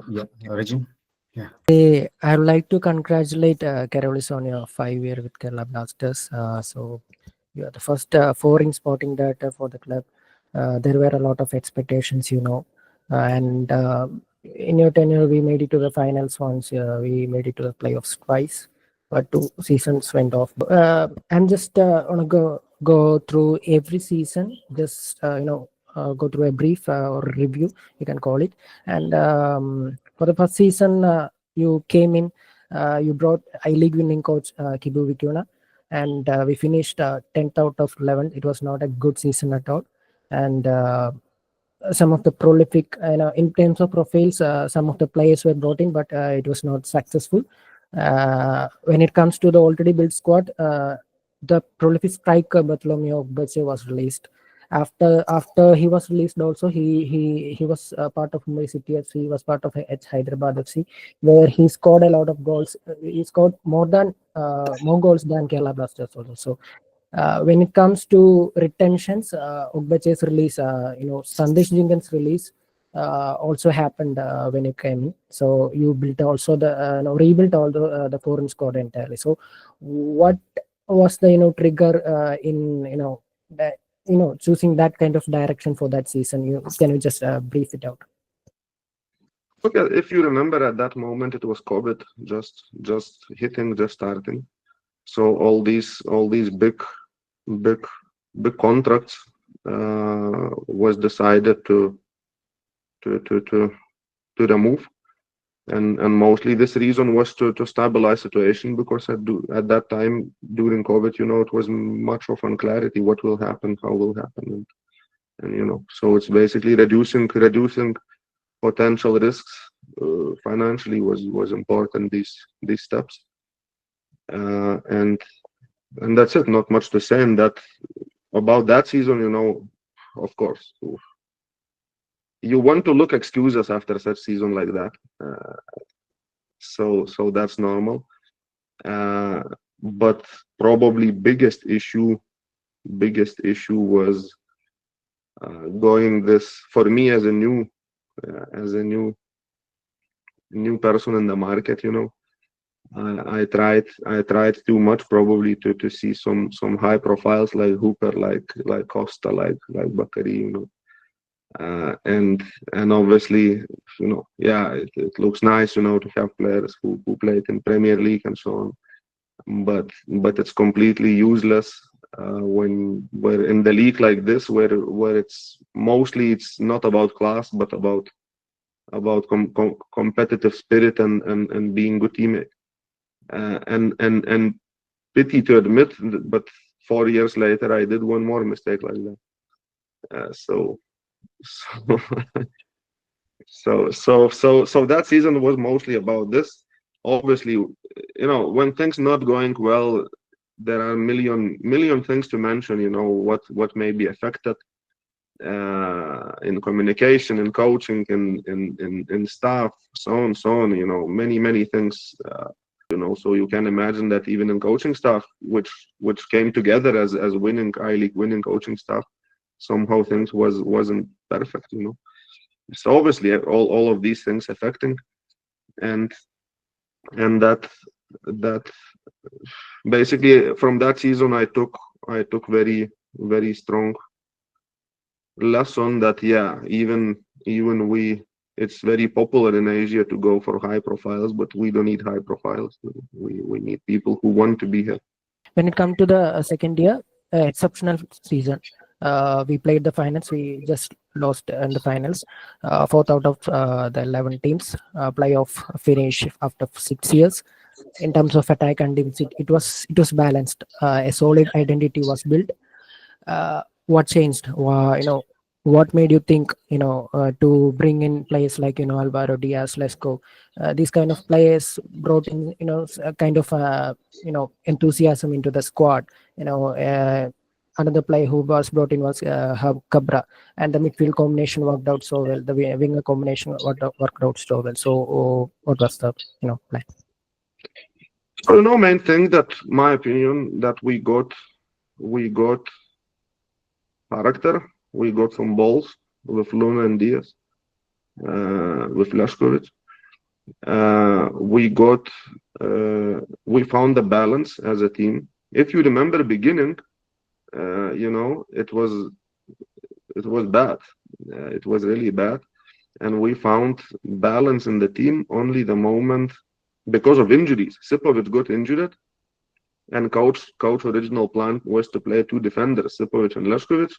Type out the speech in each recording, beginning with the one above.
Yeah, Regine. Yeah. I would like to congratulate Karolis on your 5 year with Kerala Blasters. So you are the first foreign sporting director for the club. There were a lot of expectations, and in your tenure, we made it to the finals once. We made it to the playoffs twice, but 2 seasons went off. I'm just gonna go through every season. Just go through a brief or review, you can call it. And for the first season, you came in. You brought I-League winning coach Kibu Vikuna, and we finished 10th out of 11. It was not a good season at all, and some of the prolific, in terms of profiles, some of the players were brought in, but it was not successful. When it comes to the already built squad, the prolific striker Bartholomew Ogbeche was released. After he was released, also he was part of Mumbai City FC. He was part of Hyderabad FC, where he scored a lot of goals. He scored more goals than Kerala Blasters also. So when it comes to retentions, Ogbeche's release, Sandesh Jenkins' release also happened when it came in. So you built also rebuilt all the foreign squad entirely. So what was the trigger in that, choosing that kind of direction for that season? Can you just brief it out? Okay, if you remember at that moment, it was COVID just hitting, just starting. So all these big big contracts was decided to to to to remove, and mostly this reason was to stabilize situation, because at that time during COVID, it was much of unclarity what will happen, how will happen, and so it's basically reducing potential risks financially was important, these steps, and that's it. Not much to say. And that about that season, of course, you want to look excuses after such season like that. So that's normal. Uh, but probably biggest issue was going this for me as a new person in the market. I tried too much probably to see some high profiles like Hooper, like Costa, like Bakary, and obviously, yeah, it looks nice, to have players who played in Premier League and so on, but it's completely useless when we're in the league like this, where it's not about class, but about competitive spirit and being good teammate. And pity to admit, but 4 years later, I did one more mistake like that. So so so that season was mostly about this. Obviously, when things not going well, there are million things to mention. What may be affected in communication, in coaching, in staff, so on. Many things. So you can imagine that even in coaching staff, which came together as winning I-League winning coaching staff, somehow things wasn't perfect. So obviously all of these things affecting, and that basically from that season I took very very strong lesson that, yeah, even it's very popular in Asia to go for high profiles, but we don't need high profiles. We need people who want to be here. When it comes to the second year, exceptional season. We played the finals. We just lost in the finals. Fourth out of the 11 teams. Playoff finish after 6 years. In terms of attack and defense, it was balanced. A solid identity was built. What changed? What made you think to bring in players like Alvaro Diaz, Lesco, these kind of players brought in a kind of enthusiasm into the squad. Another player who was brought in was Cabra, and the midfield combination worked out so well. The winger combination worked out so well. So what was the plan? So main thing, that my opinion, that we got character, we got some balls with Luna and Diaz. Leškovic. We found the balance as a team. If you remember beginning, it was bad. It was really bad, and we found balance in the team only the moment because of injuries. Sipovic got injured, and coach original plan was to play two defenders, Sipovic and Leškovic,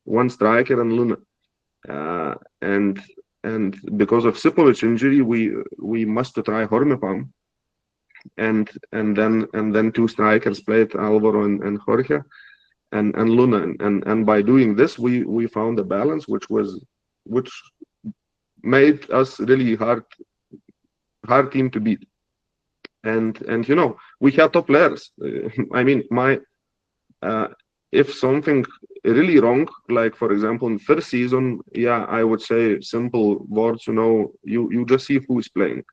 one striker and Luna. And because of Sipovic injury, we must try Hormepam, and then two strikers played, Alvaro and Jorge, and Luna, and by doing this, we found a balance which made us really hard team to beat. And we had top players. I mean, if something really wrong, like for example in first season, yeah, I would say simple words, you just see who is playing.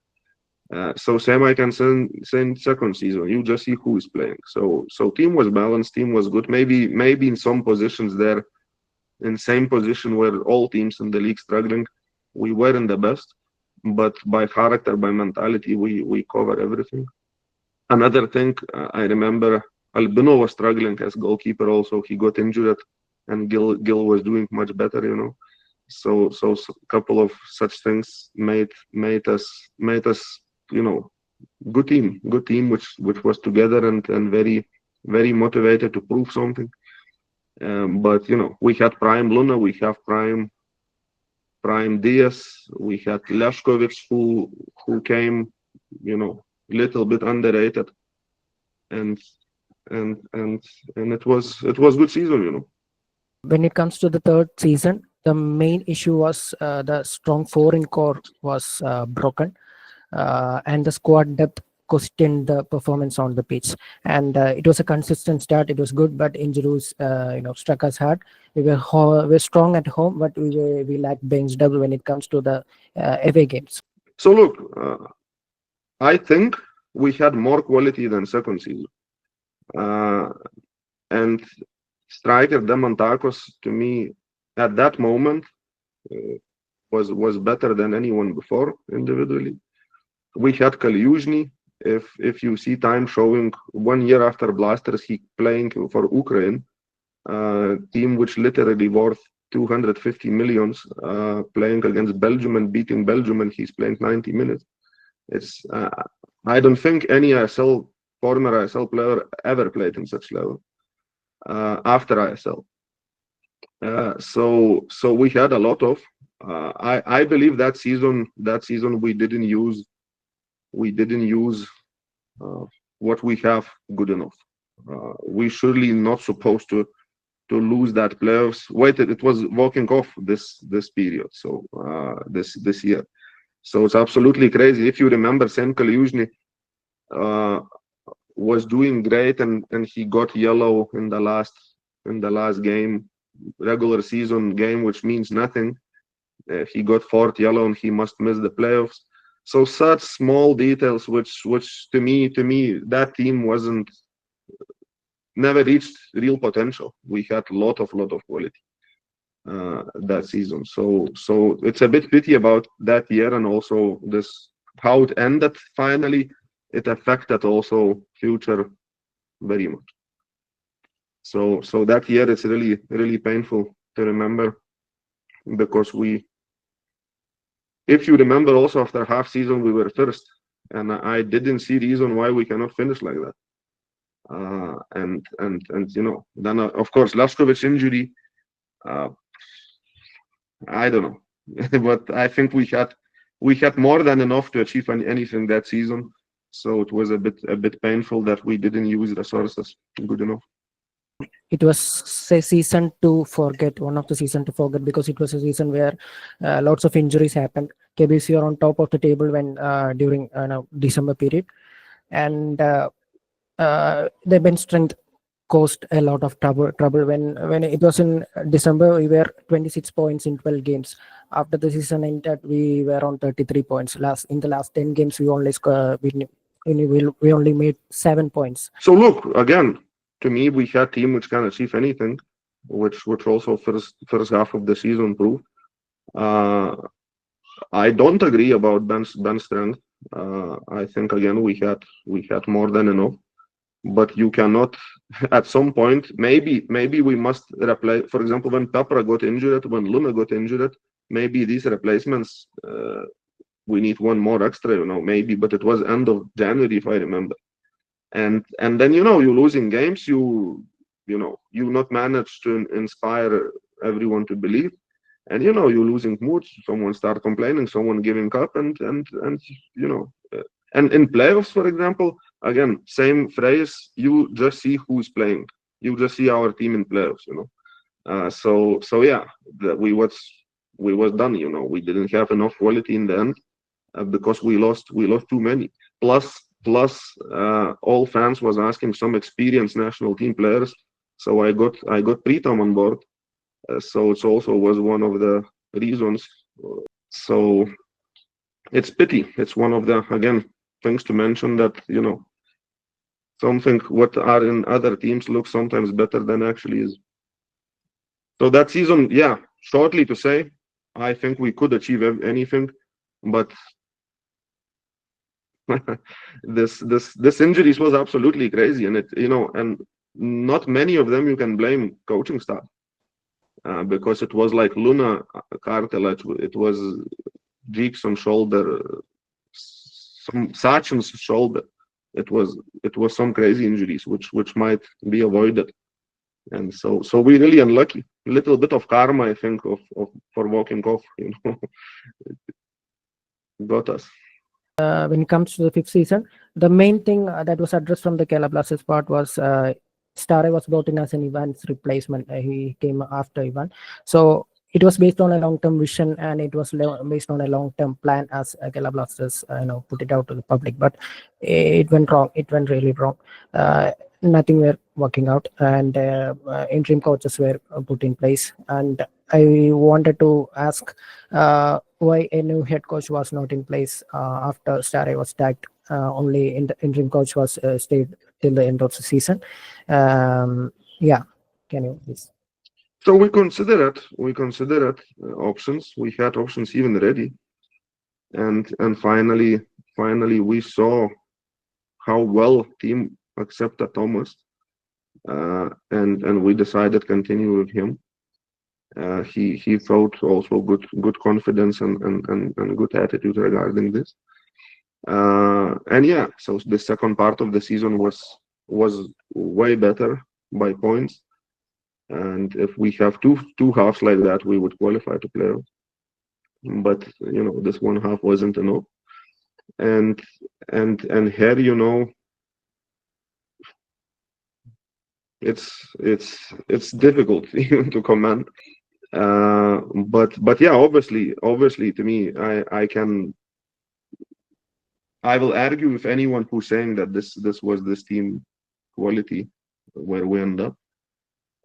So same I can say in second season, you just see who is playing. So team was balanced, team was good. Maybe in some positions there, in same position where all teams in the league struggling, we weren't the best, but by character, by mentality, we cover everything. Another thing, I remember Albino was struggling as goalkeeper also. He got injured, and Gil was doing much better, So couple of such things made us good team which was together and very, very motivated to prove something. But we had prime Luna, we have prime Diaz, we had Leškovic who came, little bit underrated, and it was good season, When it comes to the third season, the main issue was the strong foreign core was broken, and the squad depth questioned the performance on the pitch. And it was a consistent start. It was good, but injuries, struck us hard. We were strong at home, but we lacked bench depth when it comes to the away games. So look, I think we had more quality than second season, and striker Demontakos, to me at that moment was better than anyone before individually. We had Kalyuzhny. If you see time showing 1 year after Blasters, he playing for Ukraine, team which literally worth 250 millions, playing against Belgium and beating Belgium, and he's playing 90 minutes. It's I don't think any former ISL player ever played in such level after ISL. So we had a lot of. I believe that season we didn't use what we have good enough. We surely not supposed to lose that playoffs. Wait, it was walking off this period. So this year. So it's absolutely crazy. If you remember, Sam Kalyuzhny was doing great, and he got yellow in the last game, regular season game, which means nothing. He got fourth yellow, and he must miss the playoffs. So such small details, which to me that team never reached real potential. We had a lot of quality that season. So it's a bit pity about that year, and also this how it ended. Finally, it affected also future very much. So that year it's really, really painful to remember, because if you remember, also after half season we were first, and I didn't see reason why we cannot finish like that. And then of course Leškovic injury. I don't know, but I think we had more than enough to achieve anything that season. So it was a bit painful that we didn't use resources good enough. It was a season to forget, one of the season to forget, because it was a season where lots of injuries happened. KBC are on top of the table when during December period, and the bench strength caused a lot of trouble when it was in December. We were 26 points in 12 games. After the season ended, we were on 33 points. In the last 10 games, we only we only made 7 points. So look, again, to me, we had team which can achieve anything, which also first half of the season proved. I don't agree about bench strength. I think again we had more than enough, but you cannot. At some point, maybe we must replace. For example, when Pepra got injured, when Luna got injured, maybe these replacements we need one more extra, maybe. But it was end of January, if I remember. And then you losing games, you not manage to inspire everyone to believe. And you losing mood, someone start complaining, someone giving up, and and in playoffs, for example, again, same phrase, you just see who's playing, you just see our team in playoffs, so yeah, we was done, we didn't have enough quality in the end, because we lost too many. Plus all fans was asking some experienced national team players, so I got Pritam on board. So it also was one of the reasons. So it's pity. It's one of the, again, things to mention that, something what are in other teams looks sometimes better than actually is. So that season, yeah, shortly to say, I think we could achieve anything, but this injuries was absolutely crazy, and and not many of them you can blame coaching staff. Because it was like Luna cartilage, it was Jackson shoulder, some Sachin's shoulder. It was some crazy injuries which might be avoided, and so we really unlucky. A little bit of karma, I think, for walking off, got us. When it comes to the fifth season, the main thing that was addressed from the Kerala Blasters part was Stare was brought in as an Ivan's replacement. He came after Ivan. So it was based on a long-term vision, and it was based on a long-term plan as Kerala Blasters put it out to the public. But it went wrong. It went really wrong. Nothing were working out, and interim coaches were put in place. And I wanted to ask why a new head coach was not in place after Stare was tagged. Only in the interim coach was stayed till the end of the season. Yeah, can you please? So we considered options. We had options even ready, and finally we saw how well team accepted Thomas, and we decided continue with him. He showed also good confidence and good attitude regarding this. And yeah, so the second part of the season was way better by points, and if we have two halves like that, we would qualify to playoffs. But this one half wasn't enough, and here, it's difficult even to comment. But yeah, obviously to me, I will argue with anyone who's saying that this was this team quality where we end up.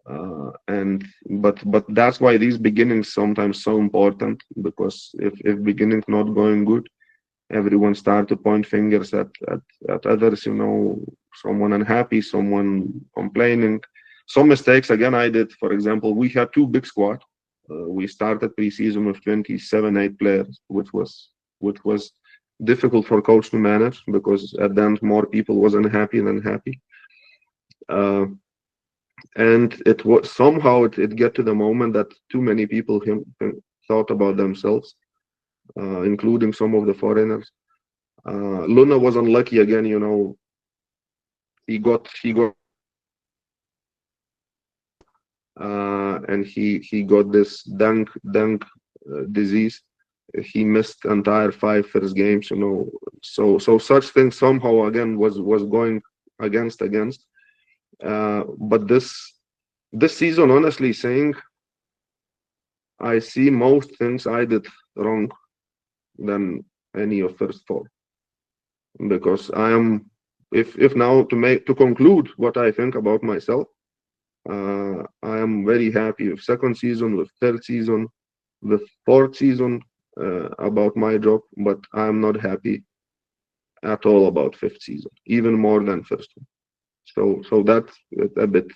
But that's why these beginnings sometimes so important, because if beginnings not going good, everyone start to point fingers at others, someone unhappy, someone complaining. Some mistakes, again, I did. For example, we had two big squad. We started preseason with 27-8 players, which was difficult for coach to manage, because at the end more people was unhappy than happy. And it was somehow it get to the moment that too many people thought about themselves, including some of the foreigners. Luna was unlucky again, he got and he got this dengue disease. He missed entire 5 first games, so such things somehow again was going against. But this season, honestly saying, I see most things I did wrong than any of first 4, because I am, if now to conclude what I think about myself, I am very happy with second season, with third season, with fourth season, about my job, but I am not happy at all about fifth season, even more than first one. So that's a bit,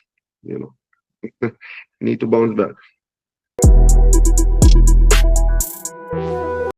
need to bounce back.